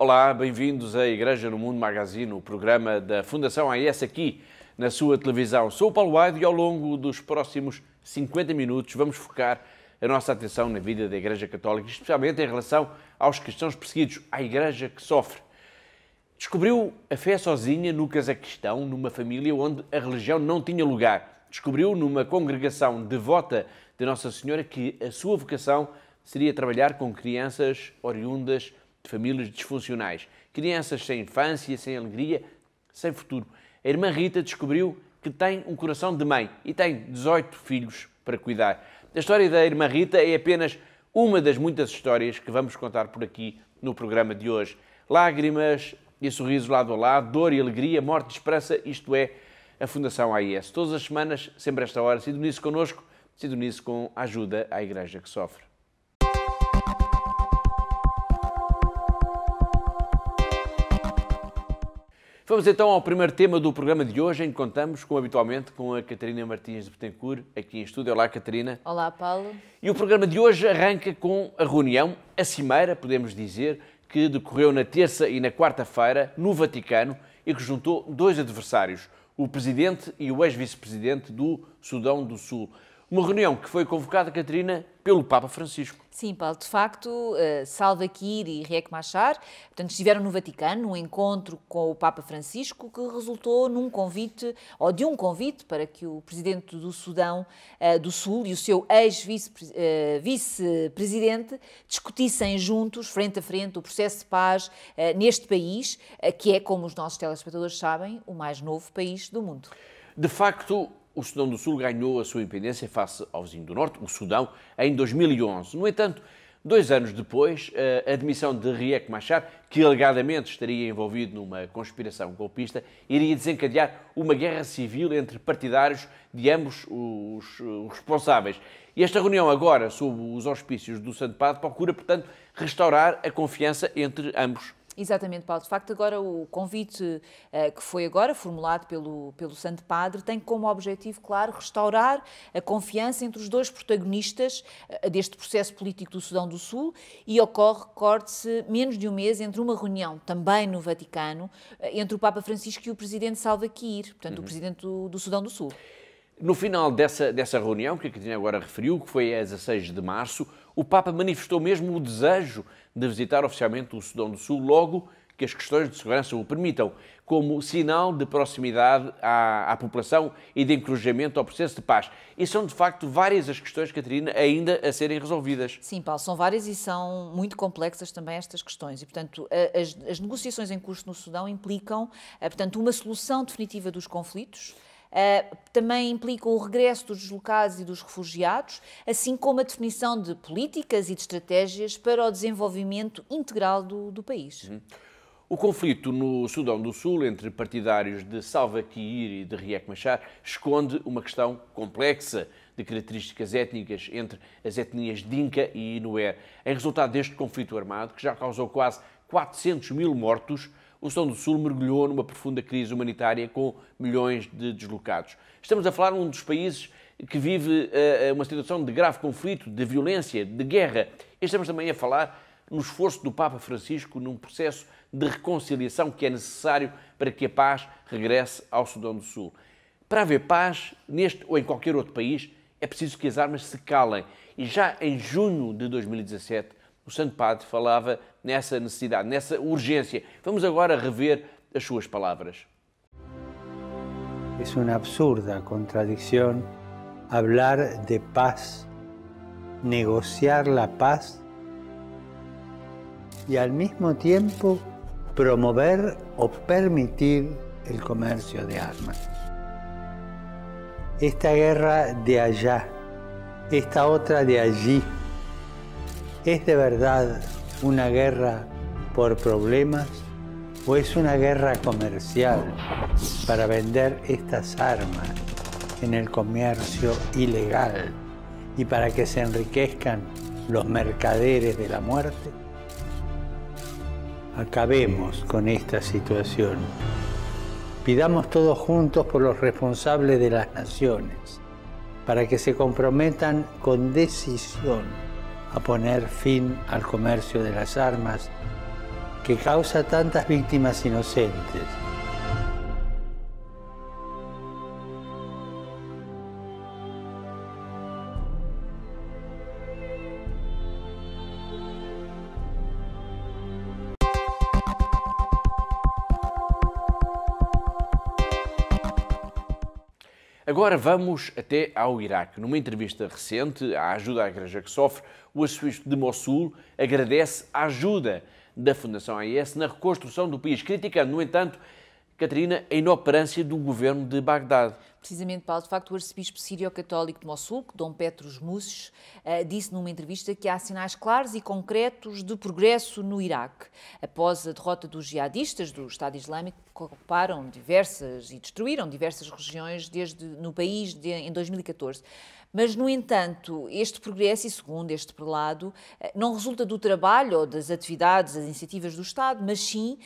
Olá, bem-vindos à Igreja no Mundo Magazine, o programa da Fundação AES aqui na sua televisão. Sou o Paulo Aido e ao longo dos próximos 50 minutos vamos focar a nossa atenção na vida da Igreja Católica, especialmente em relação aos cristãos perseguidos, à Igreja que sofre. Descobriu a fé sozinha no Cazaquistão, numa família onde a religião não tinha lugar. Descobriu numa congregação devota de Nossa Senhora que a sua vocação seria trabalhar com crianças oriundas de famílias disfuncionais. Crianças sem infância, sem alegria, sem futuro. A irmã Rita descobriu que tem um coração de mãe e tem 18 filhos para cuidar. A história da irmã Rita é apenas uma das muitas histórias que vamos contar por aqui no programa de hoje. Lágrimas e sorrisos lado a lado, dor e alegria, morte e esperança, isto é a Fundação AES. Todas as semanas, sempre a esta hora, sintonize connosco, sintonize com a ajuda à Igreja que sofre. Vamos então ao primeiro tema do programa de hoje, em que contamos, como habitualmente, com a Catarina Martins de Betancourt, aqui em estúdio. Olá, Catarina. Olá, Paulo. E o programa de hoje arranca com a reunião, a cimeira, podemos dizer, que decorreu na terça e na quarta-feira no Vaticano e que juntou dois adversários, o presidente e o ex-vice-presidente do Sudão do Sul. Uma reunião que foi convocada, Catarina, pelo Papa Francisco. Sim, Paulo, de facto, Salva Kiir e Riek Machar, portanto, estiveram no Vaticano, num encontro com o Papa Francisco, que resultou num convite, ou de um convite, para que o presidente do Sudão do Sul e o seu ex-vice-presidente discutissem juntos, frente a frente, o processo de paz neste país, que é, como os nossos telespectadores sabem, o mais novo país do mundo. De facto, o Sudão do Sul ganhou a sua independência face ao vizinho do Norte, o Sudão, em 2011. No entanto, 2 anos depois, a admissão de Riek Machar, que alegadamente estaria envolvido numa conspiração golpista, iria desencadear uma guerra civil entre partidários de ambos os responsáveis. E esta reunião agora, sob os auspícios do Santo Padre, procura, portanto, restaurar a confiança entre ambos. Exatamente, Paulo. De facto, agora o convite que foi agora formulado pelo Santo Padre tem como objetivo, claro, restaurar a confiança entre os dois protagonistas deste processo político do Sudão do Sul e recorde-se menos de um mês entre uma reunião também no Vaticano entre o Papa Francisco e o presidente Salva Kiir, portanto, o presidente do Sudão do Sul. No final dessa reunião, que a Catarina agora referiu, que foi a 16 de março, o Papa manifestou mesmo o desejo de visitar oficialmente o Sudão do Sul logo que as questões de segurança o permitam, como sinal de proximidade à população e de encorajamento ao processo de paz. E são, de facto, várias as questões, Catarina, ainda a serem resolvidas. Sim, Paulo, são várias e são muito complexas também estas questões. E, portanto, as negociações em curso no Sudão implicam, portanto, uma solução definitiva dos conflitos. Também implica o regresso dos deslocados e dos refugiados, assim como a definição de políticas e de estratégias para o desenvolvimento integral do país. O conflito no Sudão do Sul entre partidários de Salva Kiir e de Riek Machar esconde uma questão complexa de características étnicas entre as etnias Dinka e Nuer. Em resultado deste conflito armado, que já causou quase 400 mil mortos, o Sudão do Sul mergulhou numa profunda crise humanitária com milhões de deslocados. Estamos a falar de um dos países que vive uma situação de grave conflito, de violência, de guerra. E estamos também a falar no esforço do Papa Francisco num processo de reconciliação que é necessário para que a paz regresse ao Sudão do Sul. Para haver paz, neste ou em qualquer outro país, é preciso que as armas se calem. E já em junho de 2017, o Santo Padre falava nessa necessidade, nessa urgência. Vamos agora rever as suas palavras. Es una absurda contradicción hablar de paz, negociar la paz y al mismo tiempo promover o permitir el comercio de armas. Esta guerra de allá, esta otra de allí, ¿es de verdad una guerra por problemas o es una guerra comercial para vender estas armas en el comercio ilegal y para que se enriquezcan los mercaderes de la muerte? Acabemos con esta situación. Pidamos todos juntos por los responsables de las naciones para que se comprometan con decisión a poner fin al comercio de las armas que causa tantas víctimas inocentes. Agora vamos até ao Iraque. Numa entrevista recente à Ajuda à Igreja que Sofre, o arcebispo de Mossul agradece a ajuda da Fundação AIS na reconstrução do país, criticando, no entanto, Catarina, a inoperância do governo de Bagdade. Precisamente, Paulo, de facto, o arcebispo sírio-católico de Mossul, Dom Petros Mushes, disse numa entrevista que há sinais claros e concretos de progresso no Iraque. Após a derrota dos jihadistas do Estado Islâmico, que ocuparam diversas e destruíram diversas regiões no país em 2014. Mas, no entanto, este progresso, e segundo este prelado, não resulta do trabalho ou das atividades, das iniciativas do Estado, mas sim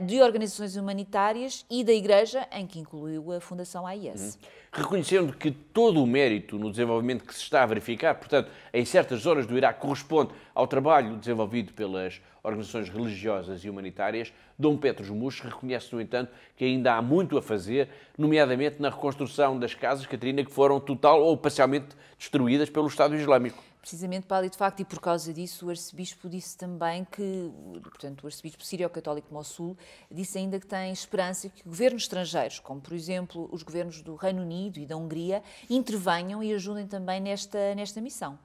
de organizações humanitárias e da Igreja, em que incluiu a Fundação AIS. Reconhecendo que todo o mérito no desenvolvimento que se está a verificar, portanto, em certas zonas do Iraque, corresponde ao trabalho desenvolvido pelas organizações religiosas e humanitárias, Dom Petros Mushes reconhece, no entanto, que ainda há muito a fazer, nomeadamente na reconstrução das casas, Catarina, que foram total ou parcialmente destruídas pelo Estado Islâmico. Precisamente, Paulo, e de facto, e por causa disso, o arcebispo disse também que, portanto, o arcebispo sírio-católico de Mossul disse ainda que tem esperança que governos estrangeiros, como por exemplo os governos do Reino Unido e da Hungria, intervenham e ajudem também nesta missão.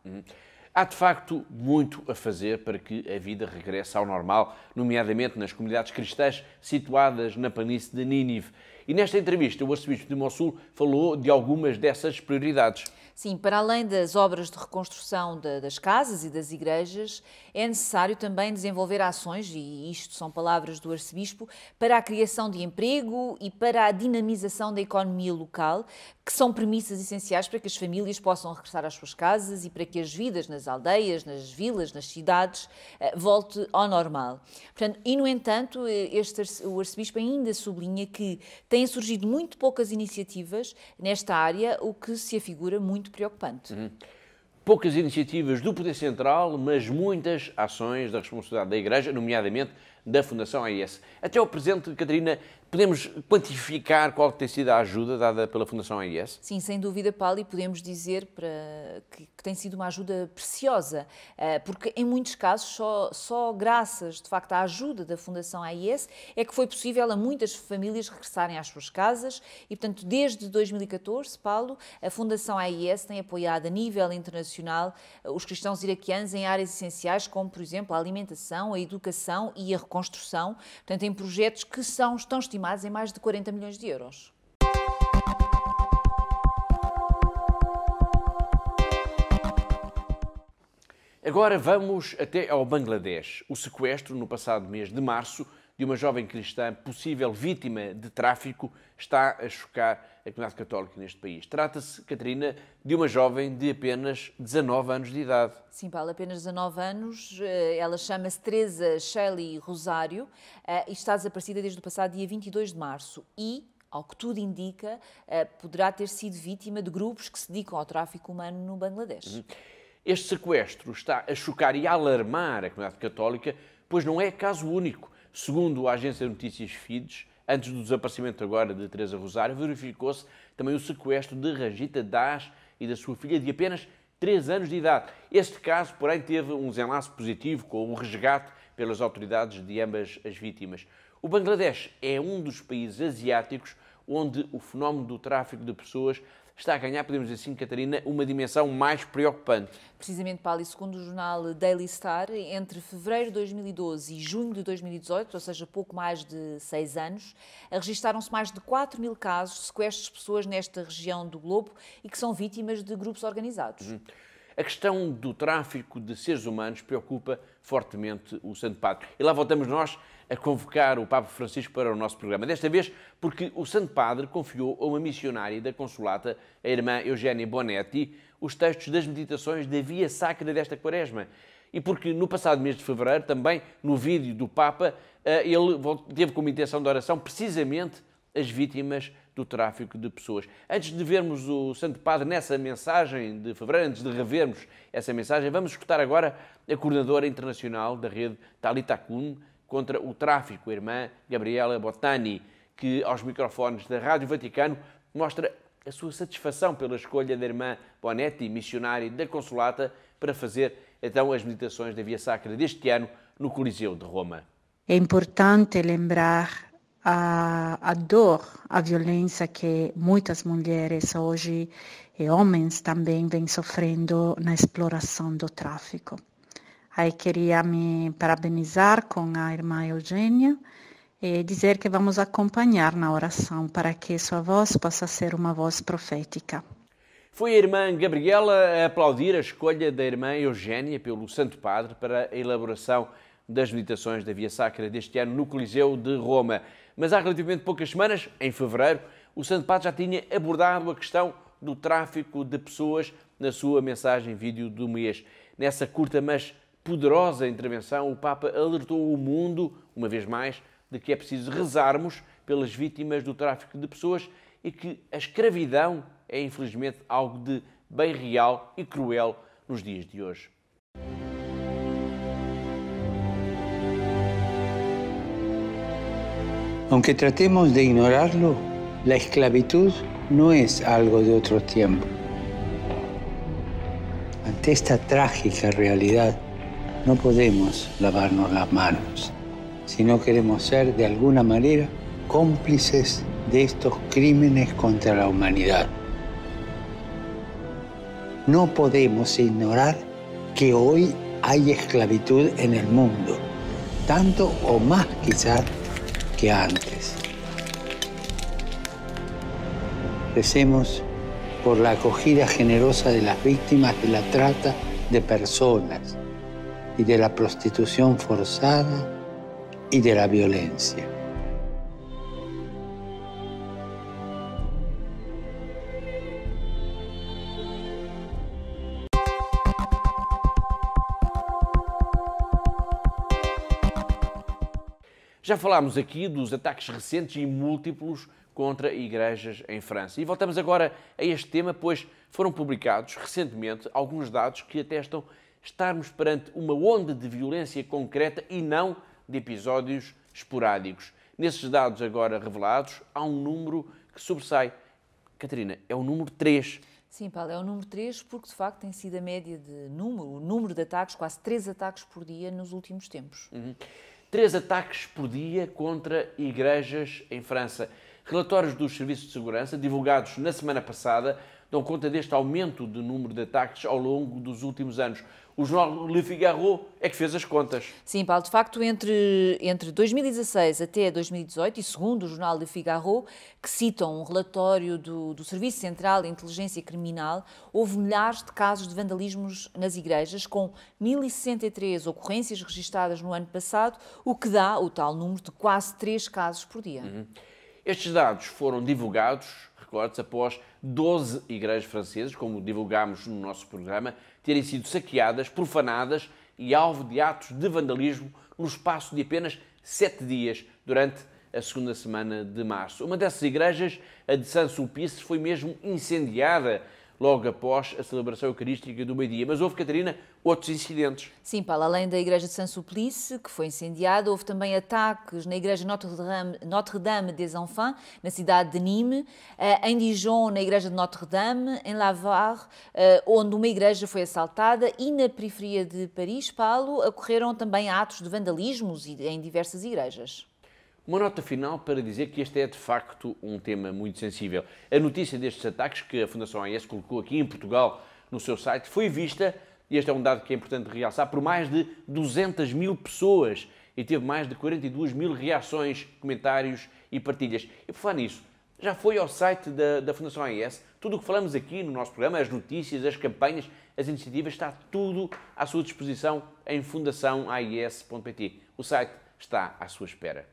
Há, de facto, muito a fazer para que a vida regresse ao normal, nomeadamente nas comunidades cristãs situadas na planície de Nínive. E nesta entrevista, o arcebispo de Mossul falou de algumas dessas prioridades. Sim, para além das obras de reconstrução das casas e das igrejas, é necessário também desenvolver ações, e isto são palavras do arcebispo, para a criação de emprego e para a dinamização da economia local, que são premissas essenciais para que as famílias possam regressar às suas casas e para que as vidas nas aldeias, nas vilas, nas cidades, volte ao normal. Portanto, e, no entanto, o arcebispo ainda sublinha que têm surgido muito poucas iniciativas nesta área, o que se afigura muito preocupante. Poucas iniciativas do Poder Central, mas muitas ações da responsabilidade da Igreja, nomeadamente da Fundação AIS. Até ao presente, Catarina, podemos quantificar qual tem sido a ajuda dada pela Fundação AIS? Sim, sem dúvida, Paulo, e podemos dizer que tem sido uma ajuda preciosa, porque em muitos casos só graças, de facto, à ajuda da Fundação AIS é que foi possível a muitas famílias regressarem às suas casas e, portanto, desde 2014, Paulo, a Fundação AIS tem apoiado a nível internacional os cristãos iraquianos em áreas essenciais como, por exemplo, a alimentação, a educação e a reconstrução, portanto, em projetos que estão estimados em mais de 40 milhões de euros. Agora vamos até ao Bangladesh. O sequestro, no passado mês de março, de uma jovem cristã possível vítima de tráfico está a chocar a comunidade católica neste país. Trata-se, Catarina, de uma jovem de apenas 19 anos de idade. Sim, Paulo, apenas 19 anos. Ela chama-se Teresa Shelley Rosário e está desaparecida desde o passado dia 22 de março e, ao que tudo indica, poderá ter sido vítima de grupos que se dedicam ao tráfico humano no Bangladesh. Este sequestro está a chocar e a alarmar a comunidade católica, pois não é caso único. Segundo a agência de notícias Fides, antes do desaparecimento agora de Teresa Rosário, verificou-se também o sequestro de Rajita Das e da sua filha de apenas 3 anos de idade. Este caso, porém, teve um desenlace positivo com o resgate pelas autoridades de ambas as vítimas. O Bangladesh é um dos países asiáticos onde o fenómeno do tráfico de pessoas está a ganhar, podemos dizer assim, Catarina, uma dimensão mais preocupante. Precisamente, Paulo, e segundo o jornal Daily Star, entre fevereiro de 2012 e junho de 2018, ou seja, pouco mais de 6 anos, registaram-se mais de 4 mil casos de sequestros de pessoas nesta região do globo e que são vítimas de grupos organizados. A questão do tráfico de seres humanos preocupa fortemente o Santo Padre. E lá voltamos nós a convocar o Papa Francisco para o nosso programa. Desta vez porque o Santo Padre confiou a uma missionária da Consolata, a irmã Eugénia Bonetti, os textos das meditações da Via Sacra desta Quaresma. E porque no passado mês de fevereiro, também no vídeo do Papa, ele teve como intenção de oração precisamente as vítimas do tráfico de pessoas. Antes de vermos o Santo Padre nessa mensagem de fevereiro, antes de revermos essa mensagem, vamos escutar agora a coordenadora internacional da rede Talitha Kum, contra o tráfico, a irmã Gabriela Bottani, que aos microfones da Rádio Vaticano mostra a sua satisfação pela escolha da irmã Bonetti, missionária da Consolata, para fazer então as meditações da Via Sacra deste ano no Coliseu de Roma. É importante lembrar a dor, a violência que muitas mulheres hoje e homens também vêm sofrendo na exploração do tráfico. Aí queria me parabenizar com a irmã Eugênia e dizer que vamos acompanhar na oração para que sua voz possa ser uma voz profética. Foi a irmã Gabriela a aplaudir a escolha da irmã Eugênia pelo Santo Padre para a elaboração das meditações da Via Sacra deste ano no Coliseu de Roma. Mas há relativamente poucas semanas, em fevereiro, o Santo Padre já tinha abordado a questão do tráfico de pessoas na sua mensagem vídeo do mês. Nessa curta mas poderosa intervenção, o Papa alertou o mundo, uma vez mais, de que é preciso rezarmos pelas vítimas do tráfico de pessoas e que a escravidão é, infelizmente, algo de bem real e cruel nos dias de hoje. Aunque tratemos de ignorarlo, la esclavitud no es algo de otro tiempo. Ante esta trágica realidad, no podemos lavarnos las manos, si no queremos ser, de alguna manera, cómplices de estos crímenes contra la humanidad. No podemos ignorar que hoy hay esclavitud en el mundo, tanto o más quizás que antes. Recemos por la acogida generosa de las víctimas de la trata de personas y de la prostitución forzada y de la violencia. Já falámos aqui dos ataques recentes e múltiplos contra igrejas em França. E voltamos agora a este tema, pois foram publicados recentemente alguns dados que atestam estarmos perante uma onda de violência concreta e não de episódios esporádicos. Nesses dados agora revelados, há um número que sobressai. Catarina, é o número 3. Sim, Paulo, é o número 3 porque, de facto, tem sido a média de o número de ataques, quase 3 ataques por dia nos últimos tempos. 3 ataques por dia contra igrejas em França. Relatórios dos serviços de segurança, divulgados na semana passada, dão conta deste aumento de número de ataques ao longo dos últimos anos. O jornal Le Figaro é que fez as contas. Sim, Paulo, de facto, entre 2016 até 2018, e segundo o jornal Le Figaro, que citam um relatório do Serviço Central de Inteligência Criminal, houve milhares de casos de vandalismos nas igrejas, com 1.063 ocorrências registadas no ano passado, o que dá o tal número de quase 3 casos por dia. Estes dados foram divulgados, recorde-se, após 12 igrejas francesas, como divulgámos no nosso programa, terem sido saqueadas, profanadas e alvo de atos de vandalismo no espaço de apenas 7 dias, durante a segunda semana de março. Uma dessas igrejas, a de Saint-Sulpice, foi mesmo incendiada logo após a celebração eucarística do meio-dia. Mas houve, Catarina, outros incidentes. Sim, Paulo, além da igreja de Saint-Sulpice, que foi incendiada, houve também ataques na igreja Notre-Dame des Enfants, na cidade de Nîmes, em Dijon, na igreja de Notre-Dame, em Lavar, onde uma igreja foi assaltada, e na periferia de Paris, Paulo, ocorreram também atos de vandalismos em diversas igrejas. Uma nota final para dizer que este é, de facto, um tema muito sensível. A notícia destes ataques que a Fundação AES colocou aqui em Portugal no seu site foi vista, e este é um dado que é importante realçar, por mais de 200 mil pessoas e teve mais de 42 mil reações, comentários e partilhas. E por falar nisso, já foi ao site da Fundação AES? Tudo o que falamos aqui no nosso programa, as notícias, as campanhas, as iniciativas, está tudo à sua disposição em fundaçãoaes.pt. O site está à sua espera.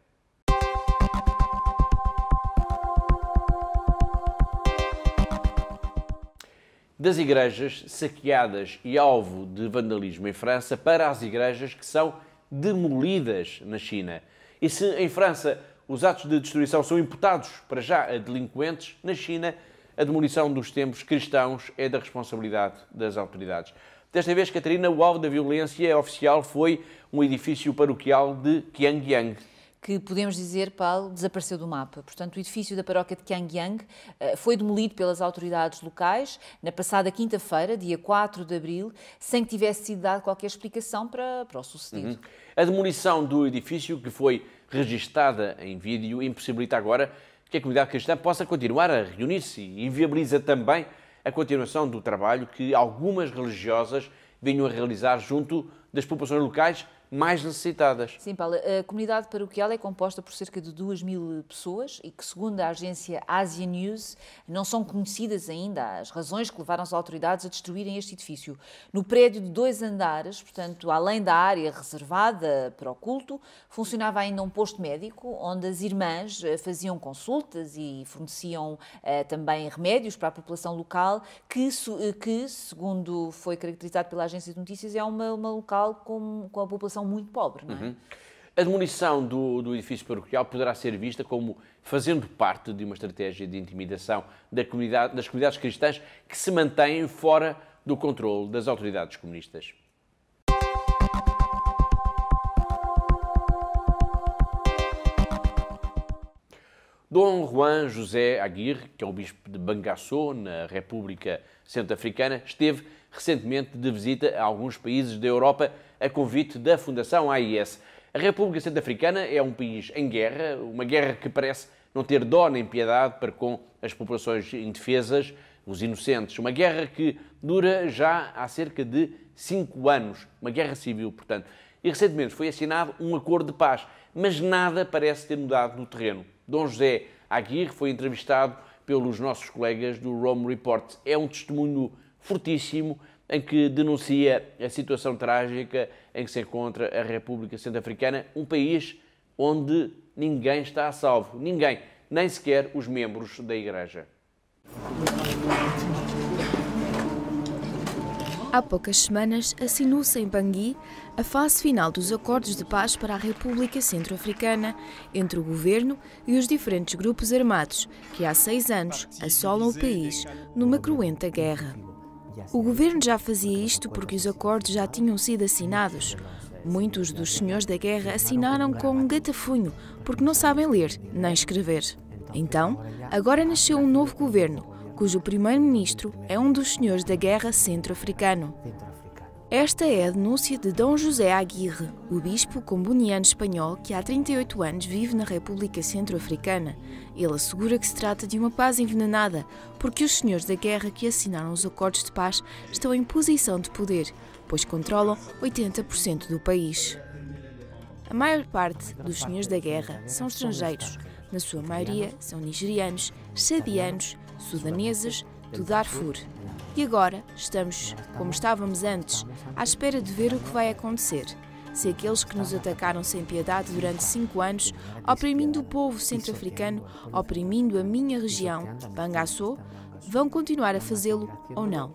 Das igrejas saqueadas e alvo de vandalismo em França para as igrejas que são demolidas na China. E se em França os atos de destruição são imputados para já a delinquentes, na China a demolição dos templos cristãos é da responsabilidade das autoridades. Desta vez, Catarina, o alvo da violência oficial foi um edifício paroquial de Qiangyang, que podemos dizer, Paulo, desapareceu do mapa. Portanto, o edifício da paróquia de Qiangyang foi demolido pelas autoridades locais na passada quinta-feira, dia 4 de abril, sem que tivesse sido dada qualquer explicação para o sucedido. A demolição do edifício, que foi registada em vídeo, impossibilita agora que a comunidade cristã possa continuar a reunir-se e inviabiliza também a continuação do trabalho que algumas religiosas vinham a realizar junto das populações locais mais necessitadas. Sim, Paulo, a comunidade paroquial é composta por cerca de 2.000 pessoas e que, segundo a agência Asia News, não são conhecidas ainda as razões que levaram as autoridades a destruírem este edifício. No prédio de 2 andares, portanto, além da área reservada para o culto, funcionava ainda um posto médico onde as irmãs faziam consultas e forneciam também remédios para a população local, que segundo foi caracterizado pela agência de notícias, é uma local com a população muito pobre, não é? A demolição do edifício paroquial poderá ser vista como fazendo parte de uma estratégia de intimidação das comunidades cristãs que se mantêm fora do controle das autoridades comunistas. Dom Juan José Aguirre, que é o bispo de Bangassou, na República Centro-Africana, esteve recentemente de visita a alguns países da Europa a convite da Fundação AIS. A República Centro-Africana é um país em guerra, uma guerra que parece não ter dó nem piedade para com as populações indefesas, os inocentes. Uma guerra que dura já há cerca de 5 anos, uma guerra civil, portanto. E recentemente foi assinado um acordo de paz, mas nada parece ter mudado no terreno. Dom José Aguirre foi entrevistado pelos nossos colegas do Rome Report. É um testemunho fortíssimo em que denuncia a situação trágica em que se encontra a República Centro-Africana, um país onde ninguém está a salvo. Ninguém, nem sequer os membros da Igreja. Há poucas semanas assinou-se em Bangui a fase final dos acordos de paz para a República Centro-Africana entre o governo e os diferentes grupos armados que há 6 anos assolam o país numa cruenta guerra. O governo já fazia isto porque os acordos já tinham sido assinados. Muitos dos senhores da guerra assinaram com um gatafunho porque não sabem ler nem escrever. Então, agora nasceu um novo governo, cujo primeiro-ministro é um dos senhores da guerra centro-africano. Esta é a denúncia de Dom José Aguirre, o bispo comboniano espanhol que há 38 anos vive na República Centro-Africana. Ele assegura que se trata de uma paz envenenada, porque os senhores da guerra que assinaram os acordos de paz estão em posição de poder, pois controlam 80% do país. A maior parte dos senhores da guerra são estrangeiros. Na sua maioria são nigerianos, chadianos, sudaneses, do Darfur. E agora estamos, como estávamos antes, à espera de ver o que vai acontecer. Se aqueles que nos atacaram sem piedade durante 5 anos, oprimindo o povo centro-africano, oprimindo a minha região, Bangassou, vão continuar a fazê-lo ou não.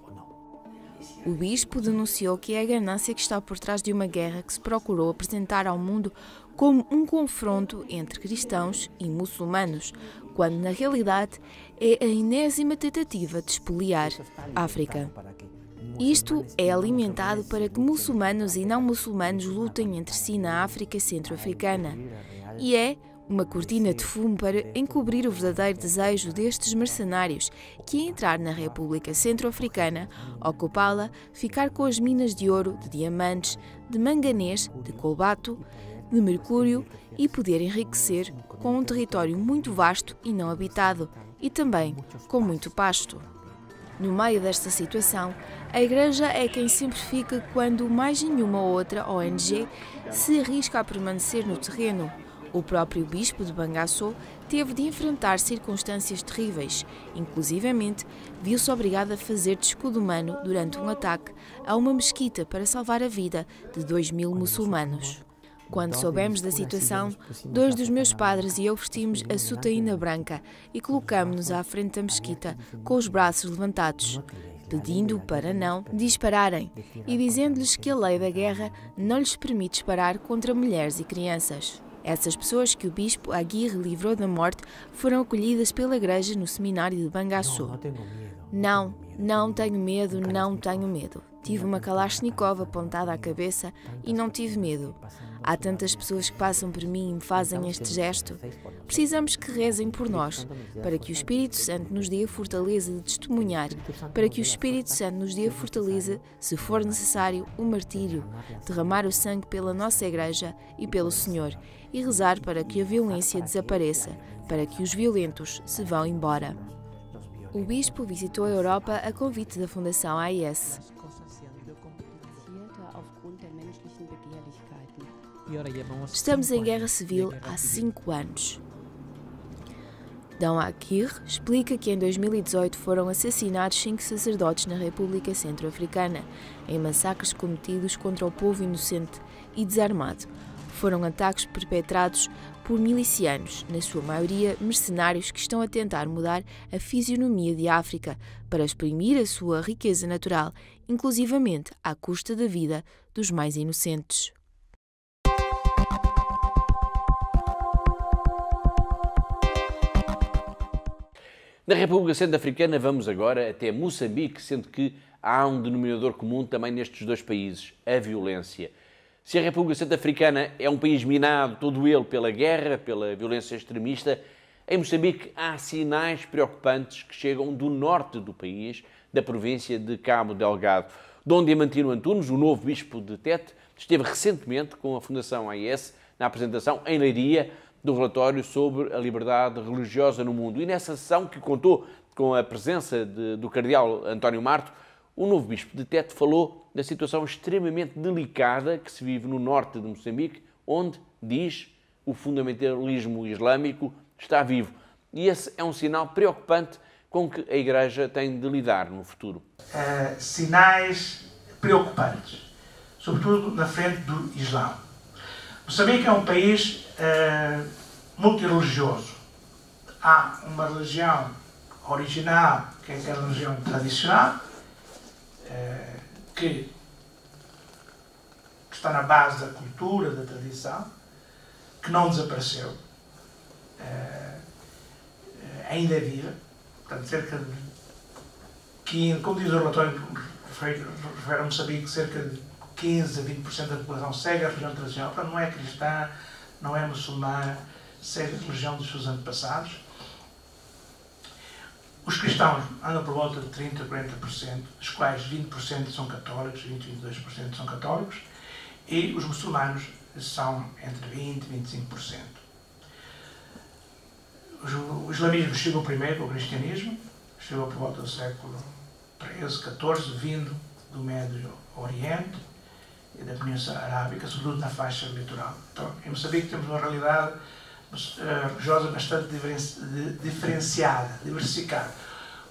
O bispo denunciou que é a ganância que está por trás de uma guerra que se procurou apresentar ao mundo como um confronto entre cristãos e muçulmanos, quando na realidade é a enésima tentativa de espoliar a África. Isto é alimentado para que muçulmanos e não muçulmanos lutem entre si na África centro-africana. E é uma cortina de fumo para encobrir o verdadeiro desejo destes mercenários, que é entrar na República Centro-Africana, ocupá-la, ficar com as minas de ouro, de diamantes, de manganês, de cobalto, de mercúrio e poder enriquecer com um território muito vasto e não habitado, e também com muito pasto. No meio desta situação, a Igreja é quem sempre fica quando mais nenhuma outra ONG se arrisca a permanecer no terreno. O próprio bispo de Bangassou teve de enfrentar circunstâncias terríveis. Inclusivamente, viu-se obrigado a fazer de escudo humano durante um ataque a uma mesquita para salvar a vida de 2.000 muçulmanos. Quando soubemos da situação, 2 dos meus padres e eu vestimos a sotaína branca e colocámos-nos à frente da mesquita com os braços levantados, pedindo para não dispararem e dizendo-lhes que a lei da guerra não lhes permite disparar contra mulheres e crianças. Essas pessoas que o bispo Aguirre livrou da morte foram acolhidas pela igreja no seminário de Bangassou. Não tenho medo, não tenho medo, Tive uma Kalashnikov apontada à cabeça e não tive medo. Há tantas pessoas que passam por mim e me fazem este gesto. Precisamos que rezem por nós, para que o Espírito Santo nos dê a fortaleza de testemunhar, para que o Espírito Santo nos dê a fortaleza, se for necessário, o martírio, derramar o sangue pela nossa Igreja e pelo Senhor, e rezar para que a violência desapareça, para que os violentos se vão embora. O Bispo visitou a Europa a convite da Fundação AIS. Estamos em guerra civil há 5 anos. Dom Akir explica que em 2018 foram assassinados 5 sacerdotes na República Centro-Africana, em massacres cometidos contra o povo inocente e desarmado. Foram ataques perpetrados por milicianos, na sua maioria mercenários que estão a tentar mudar a fisionomia de África para exprimir a sua riqueza natural, inclusivamente à custa da vida dos mais inocentes. Na República Centro-Africana vamos agora até Moçambique, sendo que há um denominador comum também nestes dois países, a violência. Se a República Centro-Africana é um país minado, todo ele pela guerra, pela violência extremista, em Moçambique há sinais preocupantes que chegam do norte do país, da província de Cabo Delgado. Dom Diamantino Antunes, o novo bispo de Tete, esteve recentemente com a Fundação AIS na apresentação em Leiria do relatório sobre a liberdade religiosa no mundo. E nessa sessão, que contou com a presença do cardeal António Marto, o novo bispo de Tete falou da situação extremamente delicada que se vive no norte de Moçambique, onde, diz, o fundamentalismo islâmico está vivo. E esse é um sinal preocupante com que a Igreja tem de lidar no futuro. Sinais preocupantes, sobretudo na frente do Islão. Moçambique é um país multirreligioso. Há uma religião original, que é a religião tradicional, que está na base da cultura, da tradição, que não desapareceu, ainda é viva. Portanto, cerca de 15, como diz o relatório, refere a Moçambique, cerca de 15 a 20% da população segue a religião tradicional. Portanto, não é cristã, não é muçulmana, segue a religião dos seus antepassados. Os cristãos andam por volta de 30% a 40%, dos quais 20% são católicos, 20% a 22% são católicos, e os muçulmanos são entre 20% e 25%. O islamismo chegou primeiro, o cristianismo, chegou por volta do século XIII, XIV, vindo do Médio Oriente e da Península Arábica, sobretudo na faixa litoral. Então, em Moçambique temos uma realidade religiosa bastante diferenciada, diversificada.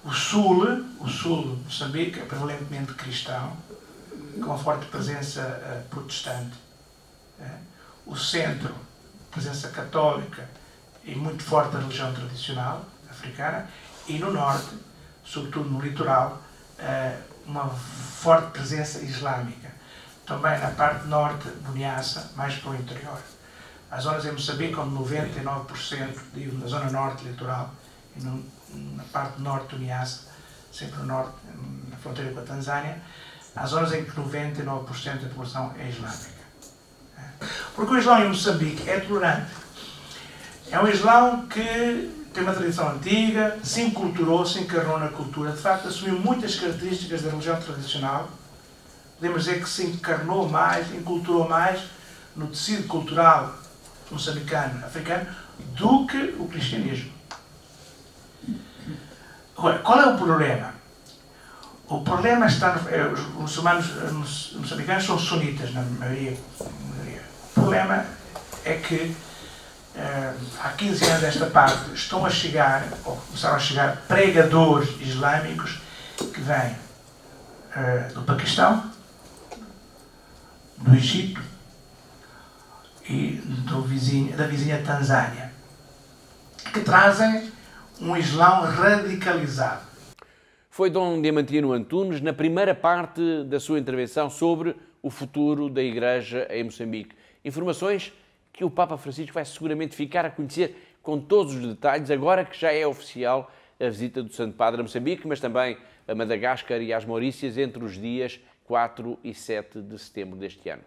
O sul de Moçambique é prevalentemente cristão, com uma forte presença protestante. O centro, presença católica e muito forte da religião tradicional africana, e no norte, sobretudo no litoral, uma forte presença islâmica. Também na parte norte de Niassa, mais para o interior. As zonas em Moçambique, onde 99%, digo, na zona norte litoral, e na parte norte do Niassa, sempre no norte, na fronteira com a Tanzânia, há zonas em que 99% da população é islâmica. Porque o Islão em Moçambique é tolerante. É um Islão que tem uma tradição antiga, se enculturou, se encarnou na cultura, de facto assumiu muitas características da religião tradicional. Podemos dizer que se encarnou mais, enculturou mais no tecido cultural moçambicano, africano, do que o cristianismo. Agora, qual é o problema? O problema está os muçulmanos moçambicanos são sunitas, na maioria. O problema é que há 15 anos desta parte estão a chegar, ou começaram a chegar, pregadores islâmicos que vêm do Paquistão, do Egito e da vizinha Tanzânia, que trazem um Islão radicalizado. Foi Dom Diamantino Antunes na primeira parte da sua intervenção sobre o futuro da Igreja em Moçambique. Informações que o Papa Francisco vai seguramente ficar a conhecer com todos os detalhes, agora que já é oficial a visita do Santo Padre a Moçambique, mas também a Madagascar e às Maurícias entre os dias 4 e 7 de setembro deste ano.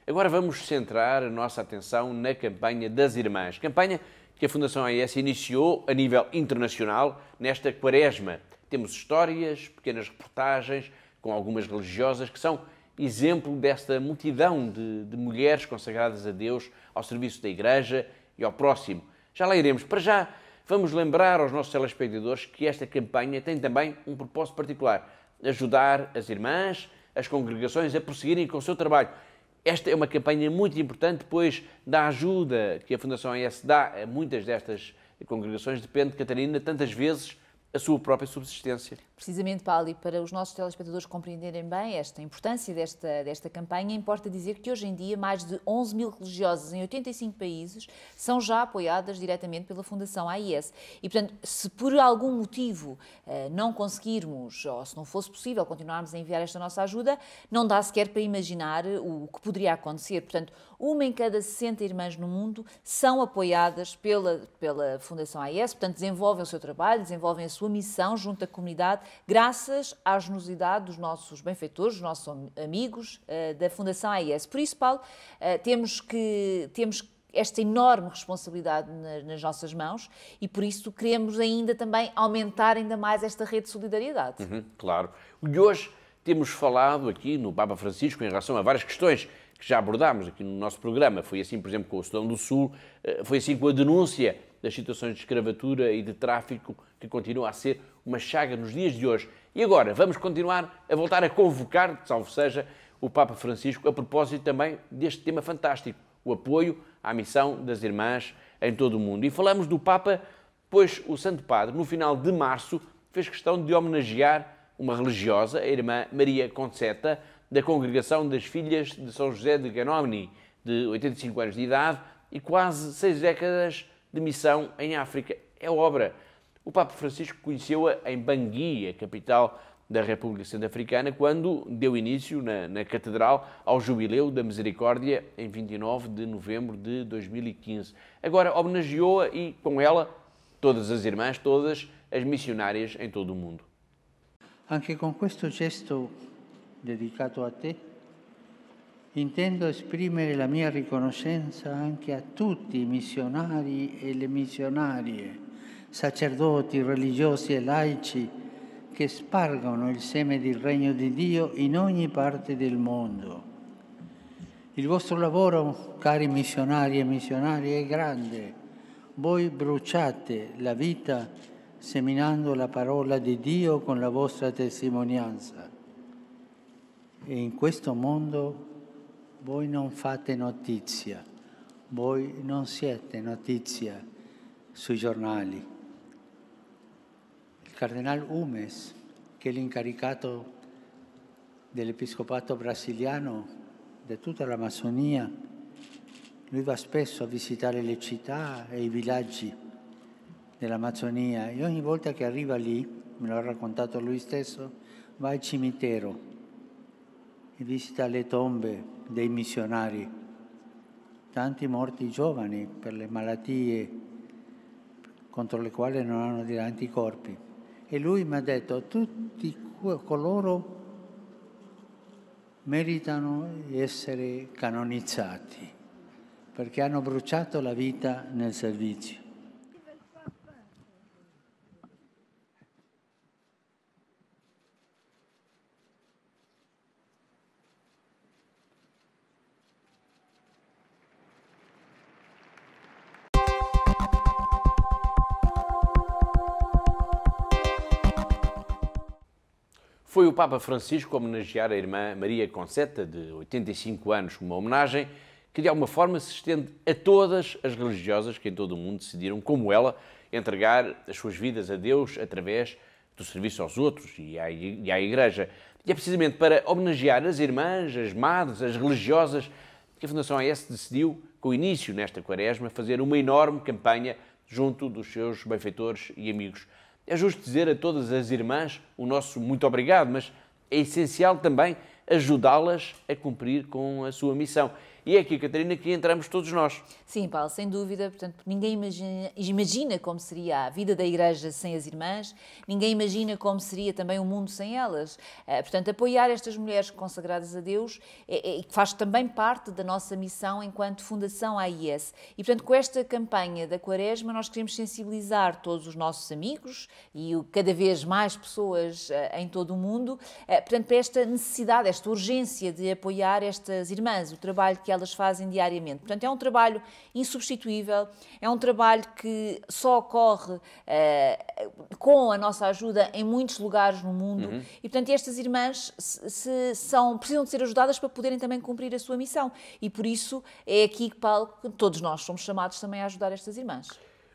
Agora vamos centrar a nossa atenção na campanha das Irmãs, campanha que a Fundação AIS iniciou a nível internacional nesta quaresma. Temos histórias, pequenas reportagens com algumas religiosas que são exemplo desta multidão de mulheres consagradas a Deus, ao serviço da Igreja e ao próximo. Já lá iremos. Para já, vamos lembrar aos nossos telespectadores que esta campanha tem também um propósito particular: ajudar as irmãs, as congregações a prosseguirem com o seu trabalho. Esta é uma campanha muito importante, pois da ajuda que a Fundação AIS dá a muitas destas congregações depende, Catarina, tantas vezes a sua própria subsistência. Precisamente, Paulo, e para os nossos telespectadores compreenderem bem esta importância desta campanha, importa dizer que hoje em dia mais de 11 mil religiosas em 85 países são já apoiadas diretamente pela Fundação AIS. E, portanto, se por algum motivo não conseguirmos, ou se não fosse possível continuarmos a enviar esta nossa ajuda, não dá sequer para imaginar o que poderia acontecer. Portanto, uma em cada 60 irmãs no mundo são apoiadas pela Fundação AIS, portanto, desenvolvem o seu trabalho, desenvolvem a sua missão junto à comunidade, graças à generosidade dos nossos benfeitores, dos nossos amigos da Fundação AIS. Por isso, Paulo, temos esta enorme responsabilidade nas nossas mãos e, por isso, queremos ainda também aumentar ainda mais esta rede de solidariedade. Claro. E hoje temos falado aqui no Papa Francisco em relação a várias questões que já abordámos aqui no nosso programa. Foi assim, por exemplo, com o Sudão do Sul, foi assim com a denúncia das situações de escravatura e de tráfico que continua a ser uma chaga nos dias de hoje. E agora vamos continuar a voltar a convocar, salvo seja, o Papa Francisco a propósito também deste tema fantástico, o apoio à missão das irmãs em todo o mundo. E falamos do Papa, pois o Santo Padre, no final de março, fez questão de homenagear uma religiosa, a irmã Maria Concetta, da Congregação das Filhas de São José de Ganomini, de 85 anos de idade e quase 6 décadas de missão em África. É obra. O Papa Francisco conheceu-a em Bangui, a capital da República Centro-Africana, quando deu início na Catedral ao Jubileu da Misericórdia em 29 de novembro de 2015. Agora homenageou-a e, com ela, todas as irmãs, todas as missionárias em todo o mundo. Anche con questo gesto dedicato a te, intendo esprimere la mia riconoscenza anche a tutti i missionari e le missionarie, sacerdoti, religiosi e laici che spargono il seme del regno di Dio in ogni parte del mondo. Il vostro lavoro, cari missionari e missionarie, è grande. Voi bruciate la vita seminando la parola di Dio con la vostra testimonianza. E in questo mondo voi non fate notizia, voi non siete notizia sui giornali. Il Cardinal Humes, che è l'incaricato dell'Episcopato brasiliano di tutta l'Amazzonia, lui va spesso a visitare le città e i villaggi dell'Amazzonia e ogni volta che arriva lì, me lo ha raccontato lui stesso, va al cimitero e visita le tombe dei missionari, tanti morti giovani per le malattie contro le quali non hanno degli anticorpi. E lui mi ha detto, tutti coloro meritano di essere canonizzati perché hanno bruciato la vita nel servizio. Foi o Papa Francisco homenagear a irmã Maria Concetta, de 85 anos, uma homenagem que de alguma forma se estende a todas as religiosas que em todo o mundo decidiram, como ela, entregar as suas vidas a Deus através do serviço aos outros e à Igreja. E é precisamente para homenagear as irmãs, as madres, as religiosas, que a Fundação AIS decidiu, com o início nesta quaresma, fazer uma enorme campanha junto dos seus benfeitores e amigos. É justo dizer a todas as irmãs o nosso muito obrigado, mas é essencial também ajudá-las a cumprir com a sua missão. E é aqui, Catarina, que entramos todos nós. Sim, Paulo, sem dúvida. Portanto, ninguém imagina como seria a vida da Igreja sem as irmãs, ninguém imagina como seria também o mundo sem elas. Portanto, apoiar estas mulheres consagradas a Deus faz também parte da nossa missão enquanto Fundação AIS. E, portanto, com esta campanha da Quaresma, nós queremos sensibilizar todos os nossos amigos e cada vez mais pessoas em todo o mundo, portanto, para esta necessidade, esta urgência de apoiar estas irmãs, o trabalho que elas fazem diariamente. Portanto, é um trabalho insubstituível, é um trabalho que só ocorre com a nossa ajuda em muitos lugares no mundo e, portanto, estas irmãs precisam de ser ajudadas para poderem também cumprir a sua missão. E por isso é aqui, Paulo, que todos nós somos chamados também a ajudar estas irmãs.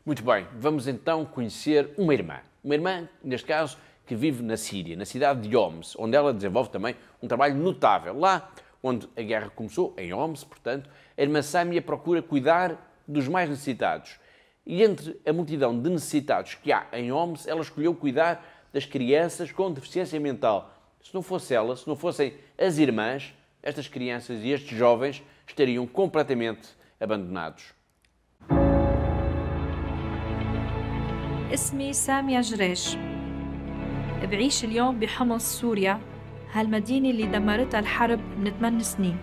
Muito bem, vamos então conhecer uma irmã. Uma irmã, neste caso, que vive na Síria, na cidade de Homs, onde ela desenvolve também um trabalho notável. Lá onde a guerra começou, em Homs, portanto, a irmã Sâmia procura cuidar dos mais necessitados. E entre a multidão de necessitados que há em Homs, ela escolheu cuidar das crianças com deficiência mental. Se não fosse ela, se não fossem as irmãs, estas crianças e estes jovens estariam completamente abandonados. اسمي سامية جريش. بعيش اليوم بحمص سوريا، هالمدينة اللي دمرتها الحرب من 8 سنين.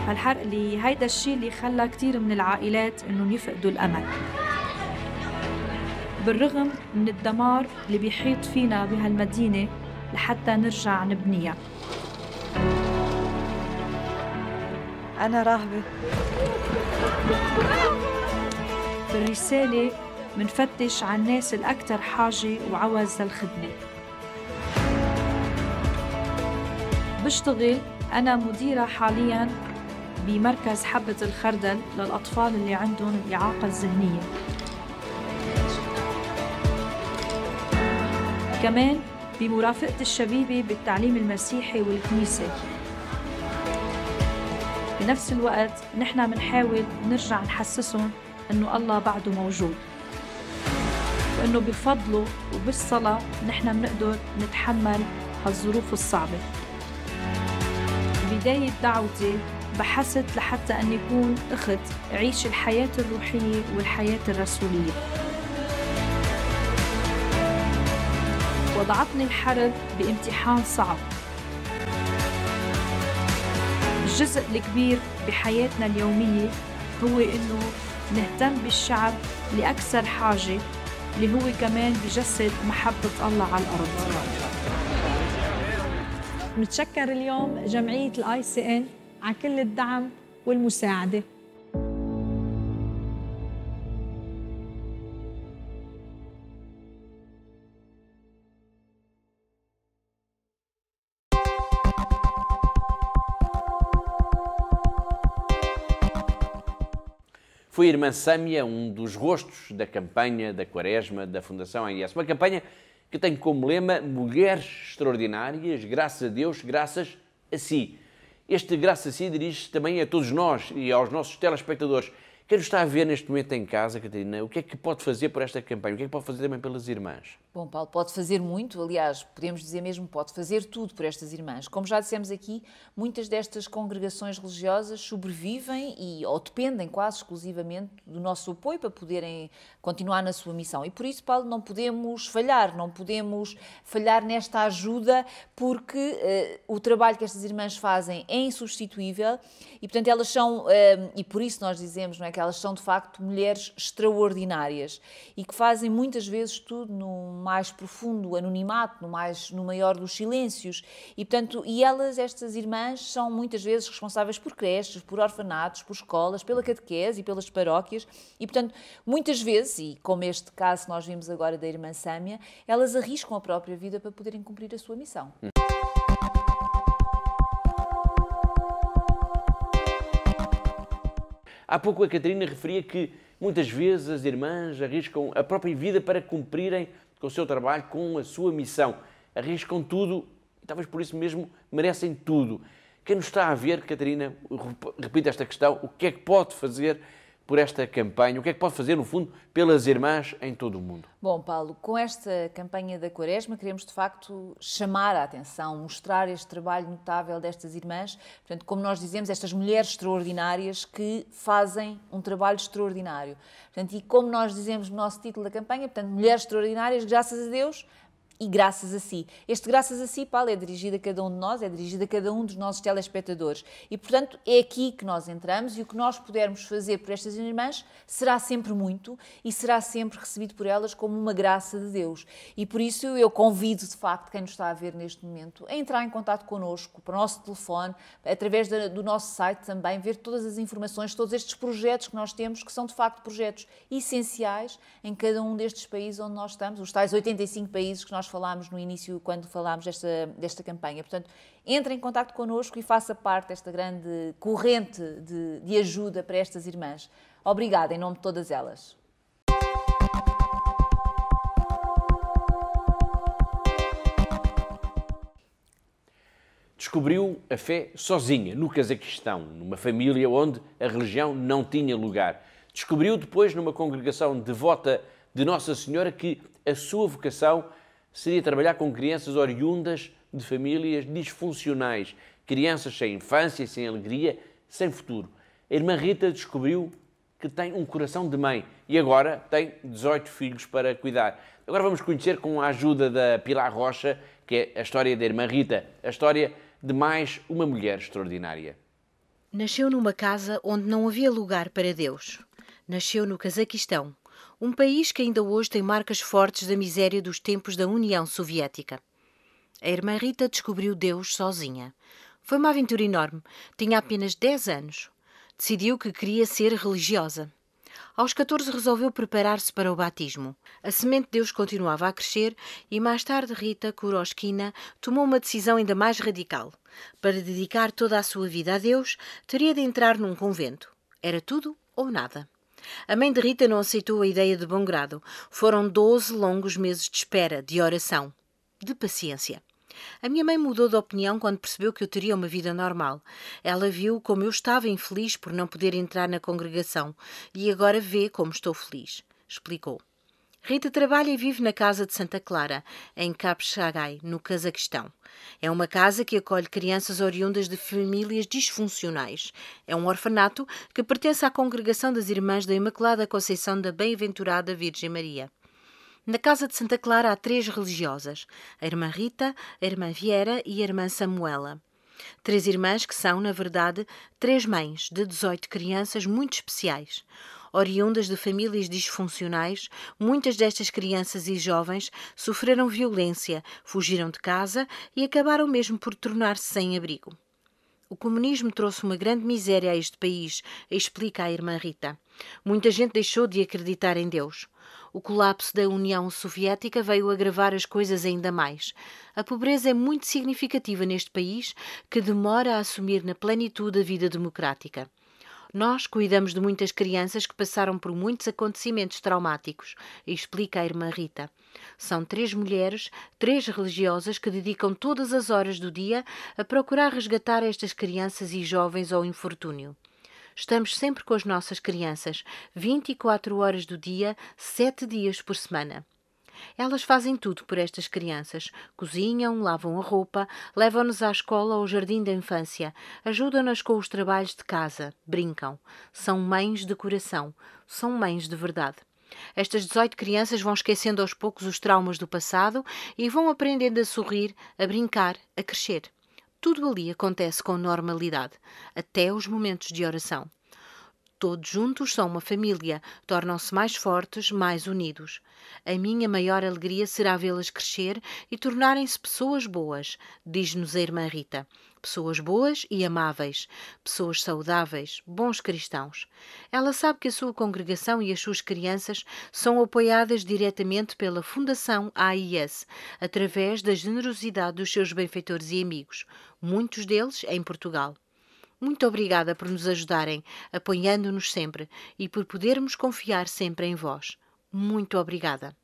هالحرق اللي هيدا الشيء اللي خلى كتير من العائلات انهم يفقدوا الامل. بالرغم من الدمار اللي بيحيط فينا بهالمدينة لحتى نرجع نبنيها. أنا راهبة. بالرسالة منفتش عن الناس الأكثر حاجة وعوز للخدمة. بشتغل أنا مديرة حالياً بمركز حبة الخردل للأطفال اللي عندهم الإعاقة الذهنية. كمان بمرافقة الشبيبة بالتعليم المسيحي والكنيسة. بنفس الوقت نحن منحاول نرجع نحسسهم إنه الله بعده موجود، وإنه بفضله وبالصلاة نحن بنقدر نتحمل هالظروف الصعبة. بداية دعوتي بحثت لحتى أن يكون أخت أعيش الحياة الروحية والحياة الرسولية. وضعتني الحرب بامتحان صعب. الجزء الكبير بحياتنا اليومية هو إنه نهتم بالشعب اللي أكثر حاجة، اللي هو كمان بجسد محبة الله على الأرض. نتشكر اليوم جمعية الICN على كل الدعم والمساعدة. Foi a irmã Sâmia um dos rostos da campanha da Quaresma da Fundação AIS. Uma campanha que tem como lema Mulheres Extraordinárias, graças a Deus, graças a si. Este graças a si dirige-se também a todos nós e aos nossos telespectadores. Quem nos está a ver neste momento em casa, Catarina, o que é que pode fazer por esta campanha? O que é que pode fazer também pelas irmãs? Bom, Paulo, pode fazer muito, aliás, podemos dizer mesmo, pode fazer tudo por estas irmãs. Como já dissemos aqui, muitas destas congregações religiosas sobrevivem ou dependem quase exclusivamente do nosso apoio para poderem continuar na sua missão. E por isso, Paulo, não podemos falhar nesta ajuda, porque o trabalho que estas irmãs fazem é insubstituível e, portanto, elas são, e por isso nós dizemos, não é, que elas são, de facto, mulheres extraordinárias e que fazem muitas vezes tudo no mais profundo anonimato, no maior dos silêncios. E, portanto, estas irmãs, são muitas vezes responsáveis por creches, por orfanatos, por escolas, pela catequese e pelas paróquias. E, portanto, muitas vezes, e como este caso que nós vimos agora da irmã Sâmia, elas arriscam a própria vida para poderem cumprir a sua missão. Há pouco a Catarina referia que muitas vezes as irmãs arriscam a própria vida para cumprirem com o seu trabalho, com a sua missão. Arriscam tudo e talvez por isso mesmo merecem tudo. Quem nos está a ver, Catarina, repita esta questão, o que é que pode fazer por esta campanha? O que é que pode fazer, no fundo, pelas irmãs em todo o mundo? Bom, Paulo, com esta campanha da Quaresma queremos, de facto, chamar a atenção, mostrar este trabalho notável destas irmãs. Portanto, como nós dizemos, estas mulheres extraordinárias que fazem um trabalho extraordinário. Portanto, e como nós dizemos no nosso título da campanha, portanto, mulheres extraordinárias, graças a Deus, e graças a si. Este graças a si, Paulo, é dirigido a cada um de nós, é dirigido a cada um dos nossos telespectadores. E, portanto, é aqui que nós entramos e o que nós pudermos fazer por estas irmãs será sempre muito e será sempre recebido por elas como uma graça de Deus. E por isso eu convido, de facto, quem nos está a ver neste momento, a entrar em contato connosco, para o nosso telefone, através do nosso site também, ver todas as informações, todos estes projetos que nós temos, que são, de facto, projetos essenciais em cada um destes países onde nós estamos, os tais 85 países que nós falámos no início, quando falámos desta campanha. Portanto, entre em contacto connosco e faça parte desta grande corrente de ajuda para estas irmãs. Obrigada, em nome de todas elas. Descobriu a fé sozinha, no Cazaquistão, numa família onde a religião não tinha lugar. Descobriu depois, numa congregação devota de Nossa Senhora, que a sua vocação seria trabalhar com crianças oriundas de famílias disfuncionais, crianças sem infância, sem alegria, sem futuro. A irmã Rita descobriu que tem um coração de mãe e agora tem 18 filhos para cuidar. Agora vamos conhecer, com a ajuda da Pilar Rocha, que é a história da irmã Rita, a história de mais uma mulher extraordinária. Nasceu numa casa onde não havia lugar para Deus. Nasceu no Cazaquistão, um país que ainda hoje tem marcas fortes da miséria dos tempos da União Soviética. A irmã Rita descobriu Deus sozinha. Foi uma aventura enorme. Tinha apenas 10 anos. Decidiu que queria ser religiosa. Aos 14 resolveu preparar-se para o batismo. A semente de Deus continuava a crescer e mais tarde Rita Kuroshkina tomou uma decisão ainda mais radical. Para dedicar toda a sua vida a Deus, teria de entrar num convento. Era tudo ou nada. A mãe de Rita não aceitou a ideia de bom grado. Foram 12 longos meses de espera, de oração, de paciência. A minha mãe mudou de opinião quando percebeu que eu teria uma vida normal. Ela viu como eu estava infeliz por não poder entrar na congregação e agora vê como estou feliz, explicou. Rita trabalha e vive na casa de Santa Clara, em Kapchagay, no Cazaquistão. É uma casa que acolhe crianças oriundas de famílias disfuncionais. É um orfanato que pertence à congregação das Irmãs da Imaculada Conceição da Bem-aventurada Virgem Maria. Na casa de Santa Clara há 3 religiosas, a irmã Rita, a irmã Viera e a irmã Samuela. 3 irmãs que são, na verdade, 3 mães de 18 crianças muito especiais. Oriundas de famílias disfuncionais, muitas destas crianças e jovens sofreram violência, fugiram de casa e acabaram mesmo por tornar-se sem abrigo. O comunismo trouxe uma grande miséria a este país, explica a irmã Rita. Muita gente deixou de acreditar em Deus. O colapso da União Soviética veio agravar as coisas ainda mais. A pobreza é muito significativa neste país, que demora a assumir na plenitude a vida democrática. Nós cuidamos de muitas crianças que passaram por muitos acontecimentos traumáticos, explica a irmã Rita. São 3 mulheres, 3 religiosas que dedicam todas as horas do dia a procurar resgatar estas crianças e jovens ao infortúnio. Estamos sempre com as nossas crianças, 24 horas do dia, 7 dias por semana. Elas fazem tudo por estas crianças. Cozinham, lavam a roupa, levam-nos à escola ou ao jardim da infância, ajudam-nas com os trabalhos de casa, brincam. São mães de coração, são mães de verdade. Estas 18 crianças vão esquecendo aos poucos os traumas do passado e vão aprendendo a sorrir, a brincar, a crescer. Tudo ali acontece com normalidade, até os momentos de oração. Todos juntos são uma família, tornam-se mais fortes, mais unidos. A minha maior alegria será vê-las crescer e tornarem-se pessoas boas, diz-nos a irmã Rita. Pessoas boas e amáveis, pessoas saudáveis, bons cristãos. Ela sabe que a sua congregação e as suas crianças são apoiadas diretamente pela Fundação AIS, através da generosidade dos seus benfeitores e amigos, muitos deles em Portugal. Muito obrigada por nos ajudarem, apoiando-nos sempre e por podermos confiar sempre em vós. Muito obrigada.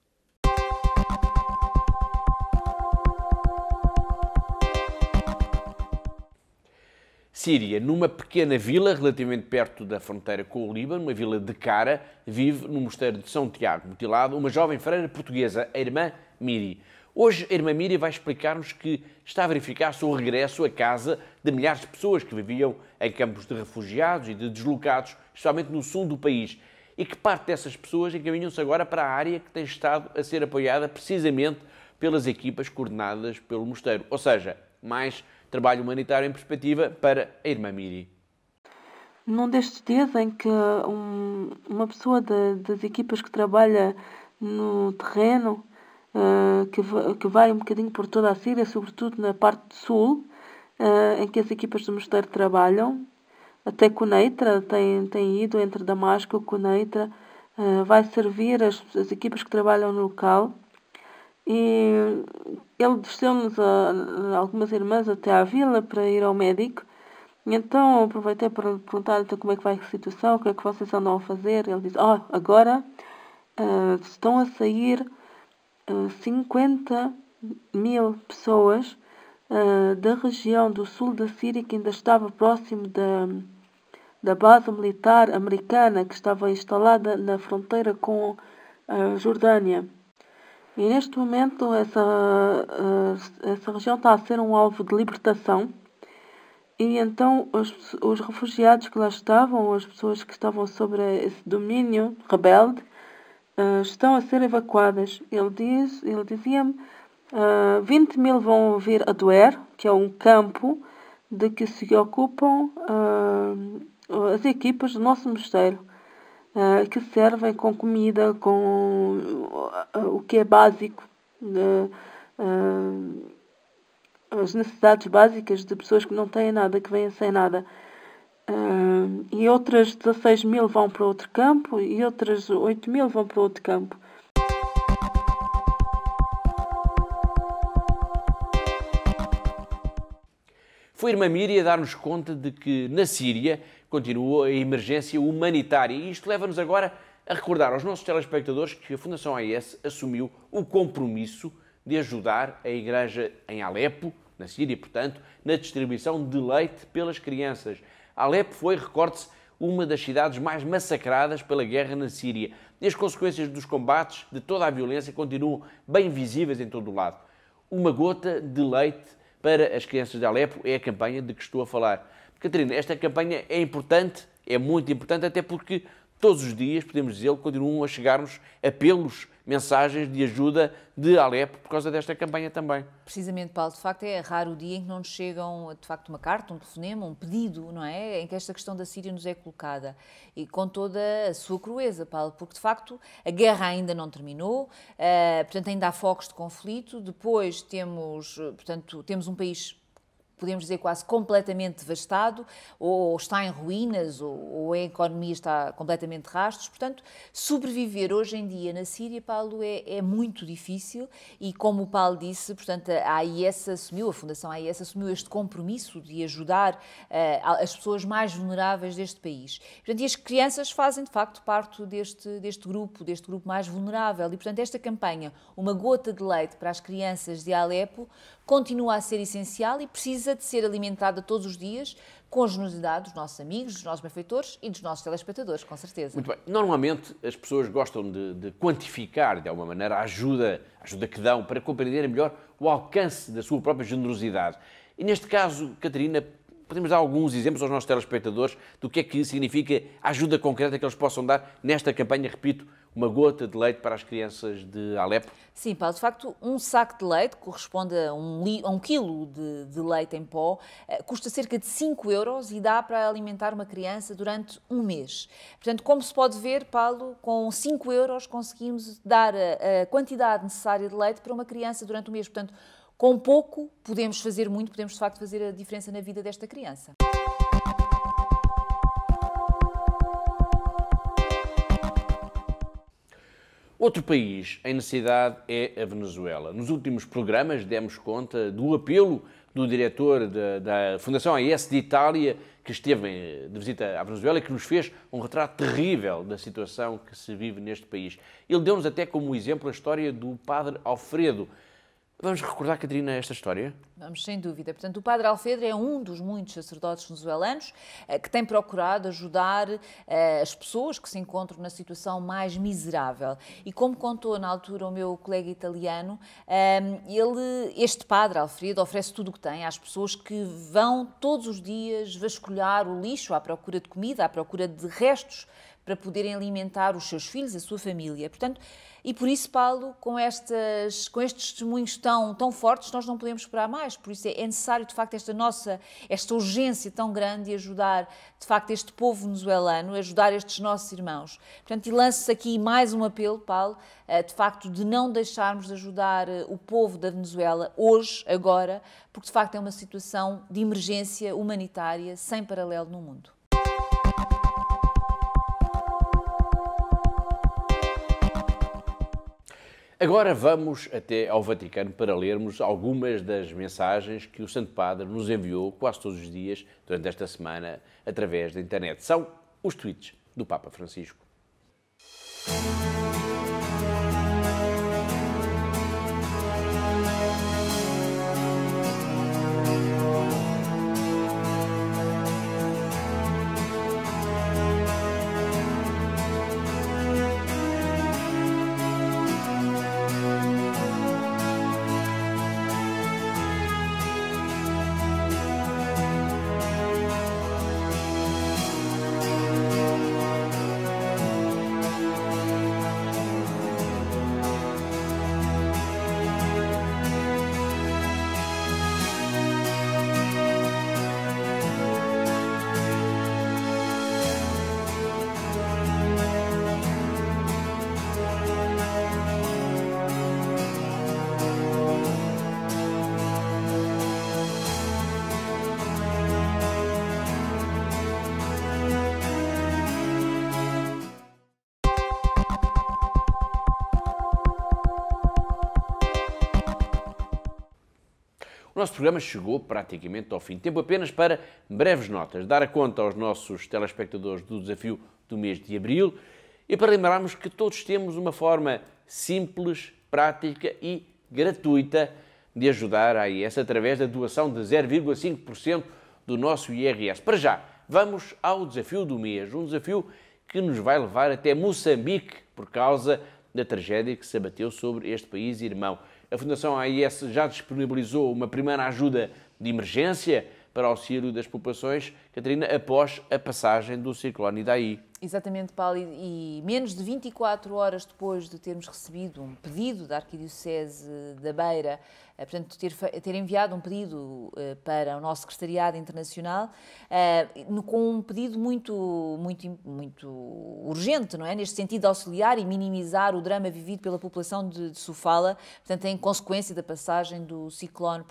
Síria, numa pequena vila relativamente perto da fronteira com o Líbano, uma vila de Cara, vive no mosteiro de São Tiago Mutilado uma jovem freira portuguesa, a irmã Miri. Hoje a irmã Miri vai explicar-nos que está a verificar-se o regresso a casa de milhares de pessoas que viviam em campos de refugiados e de deslocados, especialmente no sul do país, e que parte dessas pessoas encaminham-se agora para a área que tem estado a ser apoiada precisamente pelas equipas coordenadas pelo mosteiro, ou seja, mais trabalho humanitário em perspectiva para a irmã Miri. Num destes dias em que uma pessoa das equipas que trabalha no terreno, que vai um bocadinho por toda a Síria, sobretudo na parte sul, em que as equipas do mosteiro trabalham, até Quneitra, tem ido entre Damasco e Quneitra, vai servir as equipas que trabalham no local. E ele desceu-nos algumas irmãs até à vila para ir ao médico. E então aproveitei para perguntar-lhe como é que vai a situação, o que é que vocês andam a fazer. Ele disse, agora estão a sair 50.000 pessoas da região do sul da Síria, que ainda estava próximo da base militar americana que estava instalada na fronteira com a Jordânia. E neste momento essa região está a ser um alvo de libertação. E então os refugiados que lá estavam, as pessoas que estavam sobre esse domínio rebelde, estão a ser evacuadas. Ele dizia-me 20.000 vão vir a Duer, que é um campo de que se ocupam as equipas do nosso mosteiro, que servem com comida, com o que é básico, as necessidades básicas de pessoas que não têm nada, que vêm sem nada. E outras 16.000 vão para outro campo e outras 8.000 vão para outro campo. Foi a irmã Miri a dar-nos conta de que na Síria continua a emergência humanitária. E isto leva-nos agora a recordar aos nossos telespectadores que a Fundação AIS assumiu o compromisso de ajudar a Igreja em Alepo, na Síria, portanto, na distribuição de leite pelas crianças. Alepo foi, recorde-se, uma das cidades mais massacradas pela guerra na Síria. E as consequências dos combates, de toda a violência, continuam bem visíveis em todo o lado. Uma gota de leite para as crianças de Alepo é a campanha de que estou a falar. Catarina, esta campanha é importante, é muito importante, até porque todos os dias, podemos dizer, continuam a chegar-nos apelos, mensagens de ajuda de Alepo por causa desta campanha também. Precisamente, Paulo, de facto é raro o dia em que não nos chegam, de facto, uma carta, um telefonema, um pedido, não é? Em que esta questão da Síria nos é colocada. E com toda a sua crueza, Paulo, porque de facto a guerra ainda não terminou, portanto ainda há focos de conflito, depois temos um país, podemos dizer, quase completamente devastado, ou está em ruínas, ou a economia está completamente de rastros. Portanto, sobreviver hoje em dia na Síria, Paulo, é muito difícil e, como o Paulo disse, portanto, a Fundação AIS assumiu este compromisso de ajudar as pessoas mais vulneráveis deste país. Portanto, e as crianças fazem, de facto, parte deste grupo mais vulnerável. E, portanto, esta campanha, uma gota de leite para as crianças de Alepo, continua a ser essencial e precisa de ser alimentada todos os dias com a generosidade dos nossos amigos, dos nossos benfeitores e dos nossos telespectadores, com certeza. Muito bem. Normalmente as pessoas gostam de quantificar, de alguma maneira, a ajuda que dão para compreender melhor o alcance da sua própria generosidade. E neste caso, Catarina, podemos dar alguns exemplos aos nossos telespectadores do que é que significa a ajuda concreta que eles possam dar nesta campanha, repito, uma gota de leite para as crianças de Alepo? Sim, Paulo, de facto, um saco de leite, que corresponde a um quilo de leite em pó, custa cerca de 5 euros e dá para alimentar uma criança durante um mês. Portanto, como se pode ver, Paulo, com 5 euros conseguimos dar a quantidade necessária de leite para uma criança durante um mês. Portanto, com pouco podemos fazer muito, podemos de facto fazer a diferença na vida desta criança. Outro país em necessidade é a Venezuela. Nos últimos programas demos conta do apelo do diretor da Fundação AIS de Itália, que esteve de visita à Venezuela e que nos fez um retrato terrível da situação que se vive neste país. Ele deu-nos até como exemplo a história do padre Alfredo. Vamos recordar, Catarina, esta história? Vamos, sem dúvida. Portanto, o Padre Alfedre é um dos muitos sacerdotes venezuelanos que tem procurado ajudar as pessoas que se encontram na situação mais miserável. E como contou na altura o meu colega italiano, este Padre Alfredo oferece tudo o que tem às pessoas que vão todos os dias vasculhar o lixo à procura de comida, à procura de restos para poderem alimentar os seus filhos, a sua família. Portanto, e por isso, Paulo, com estes testemunhos tão fortes, nós não podemos esperar mais. Por isso é necessário, de facto, esta urgência tão grande de ajudar, de facto, este povo venezuelano, ajudar estes nossos irmãos. Portanto, e lanço-se aqui mais um apelo, Paulo, de facto, de não deixarmos de ajudar o povo da Venezuela hoje, agora, porque, de facto, é uma situação de emergência humanitária sem paralelo no mundo. Agora vamos até ao Vaticano para lermos algumas das mensagens que o Santo Padre nos enviou quase todos os dias durante esta semana através da internet. São os tweets do Papa Francisco. O nosso programa chegou praticamente ao fim. Tempo apenas para breves notas, dar a conta aos nossos telespectadores do desafio do mês de abril e para lembrarmos que todos temos uma forma simples, prática e gratuita de ajudar a AIS através da doação de 0,5% do nosso IRS. Para já, vamos ao desafio do mês, um desafio que nos vai levar até Moçambique por causa da tragédia que se abateu sobre este país irmão. A Fundação AIS já disponibilizou uma primeira ajuda de emergência para auxílio das populações, Catarina, após a passagem do ciclone Idai. Exatamente, Paulo, e menos de 24 horas depois de termos recebido um pedido da Arquidiocese da Beira, portanto, ter enviado um pedido para o nosso Secretariado Internacional, com um pedido muito urgente, não é? Neste sentido de auxiliar e minimizar o drama vivido pela população de Sofala, portanto, em consequência da passagem do ciclone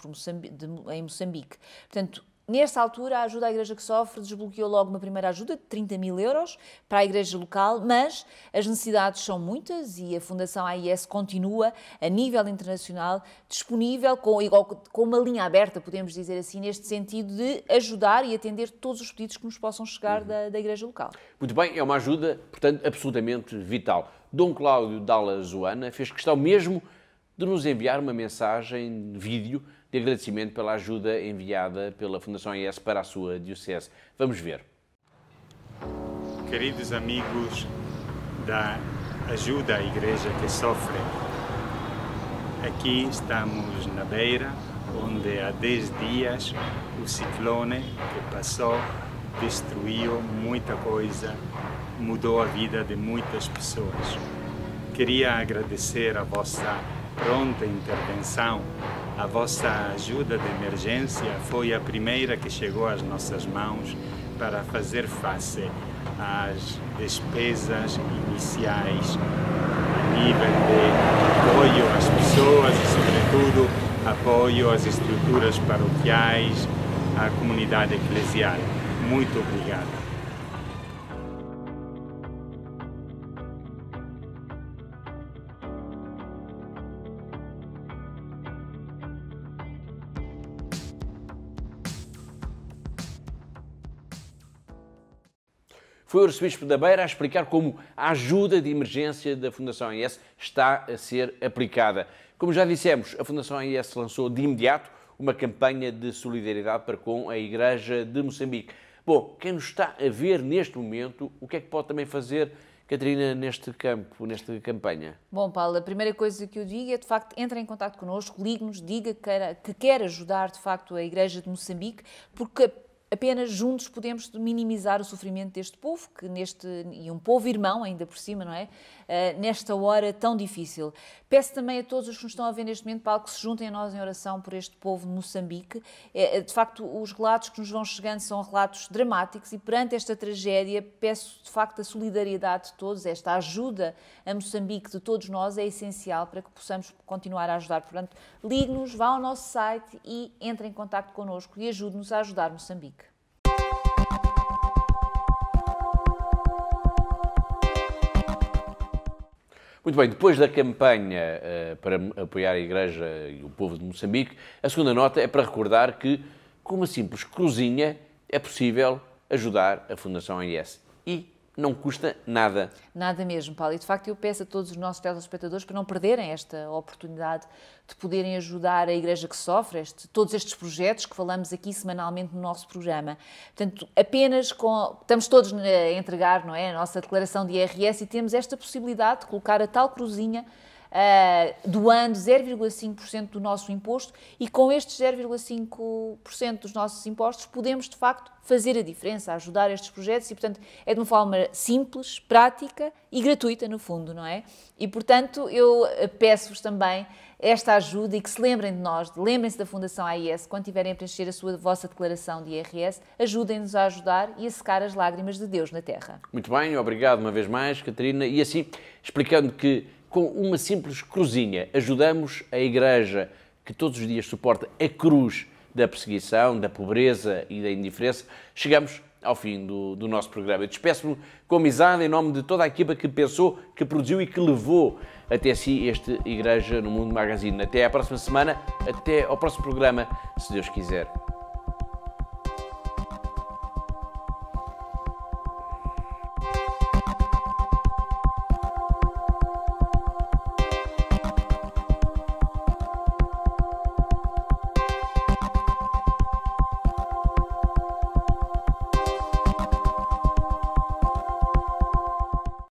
em Moçambique. Portanto, nesta altura, a ajuda à Igreja que Sofre desbloqueou logo uma primeira ajuda de 30 mil euros para a Igreja local, mas as necessidades são muitas e a Fundação AIS continua, a nível internacional, disponível com uma linha aberta, podemos dizer assim, neste sentido de ajudar e atender todos os pedidos que nos possam chegar da Igreja local. Muito bem, é uma ajuda, portanto, absolutamente vital. Dom Cláudio Dalla Zoana fez questão mesmo de nos enviar uma mensagem de vídeo de agradecimento pela ajuda enviada pela Fundação AIS para a sua diocese. Vamos ver. Queridos amigos da Ajuda à Igreja que Sofre, aqui estamos na Beira, onde há 10 dias o ciclone que passou destruiu muita coisa, mudou a vida de muitas pessoas. Queria agradecer a vossa pronta intervenção. A vossa ajuda de emergência foi a primeira que chegou às nossas mãos para fazer face às despesas iniciais a nível de apoio às pessoas e, sobretudo, apoio às estruturas paroquiais, à comunidade eclesial. Muito obrigado. Foi o arcebispo da Beira a explicar como a ajuda de emergência da Fundação AIS está a ser aplicada. Como já dissemos, a Fundação AIS lançou de imediato uma campanha de solidariedade para com a Igreja de Moçambique. Bom, quem nos está a ver neste momento, o que é que pode também fazer, Catarina, nesta campanha? Bom, Paulo, a primeira coisa que eu digo é, de facto, entre em contato connosco, ligue-nos, diga que quer ajudar, de facto, a Igreja de Moçambique, porque apenas juntos podemos minimizar o sofrimento deste povo, e um povo irmão, ainda por cima, não é? Nesta hora tão difícil. Peço também a todos os que nos estão a ver neste momento, Paulo, que se juntem a nós em oração por este povo de Moçambique. De facto, os relatos que nos vão chegando são relatos dramáticos e perante esta tragédia peço, de facto, a solidariedade de todos. Esta ajuda a Moçambique de todos nós é essencial para que possamos continuar a ajudar. Portanto, ligue-nos, vá ao nosso site e entre em contato connosco e ajude-nos a ajudar Moçambique. Muito bem, depois da campanha para apoiar a Igreja e o povo de Moçambique, a segunda nota é para recordar que, com uma simples cruzinha, é possível ajudar a Fundação AIS. E não custa nada. Nada mesmo, Paulo. E, de facto, eu peço a todos os nossos telespectadores para não perderem esta oportunidade de poderem ajudar a Igreja que sofre, todos estes projetos que falamos aqui semanalmente no nosso programa. Portanto, estamos todos a entregar, não é, a nossa declaração de IRS e temos esta possibilidade de colocar a tal cruzinha doando 0,5% do nosso imposto e com estes 0,5% dos nossos impostos podemos, de facto, fazer a diferença, ajudar estes projetos e, portanto, é de uma forma simples, prática e gratuita, no fundo, não é? E, portanto, eu peço-vos também esta ajuda e que se lembrem de nós, lembrem-se da Fundação AIS, quando tiverem a preencher a vossa declaração de IRS, ajudem-nos a ajudar e a secar as lágrimas de Deus na terra. Muito bem, obrigado uma vez mais, Catarina. E assim, explicando que com uma simples cruzinha ajudamos a Igreja que todos os dias suporta a cruz da perseguição, da pobreza e da indiferença, chegamos ao fim do nosso programa. Eu despeço-me com amizade em nome de toda a equipa que pensou, que produziu e que levou até si este Igreja no Mundo Magazine. Até à próxima semana, até ao próximo programa, se Deus quiser.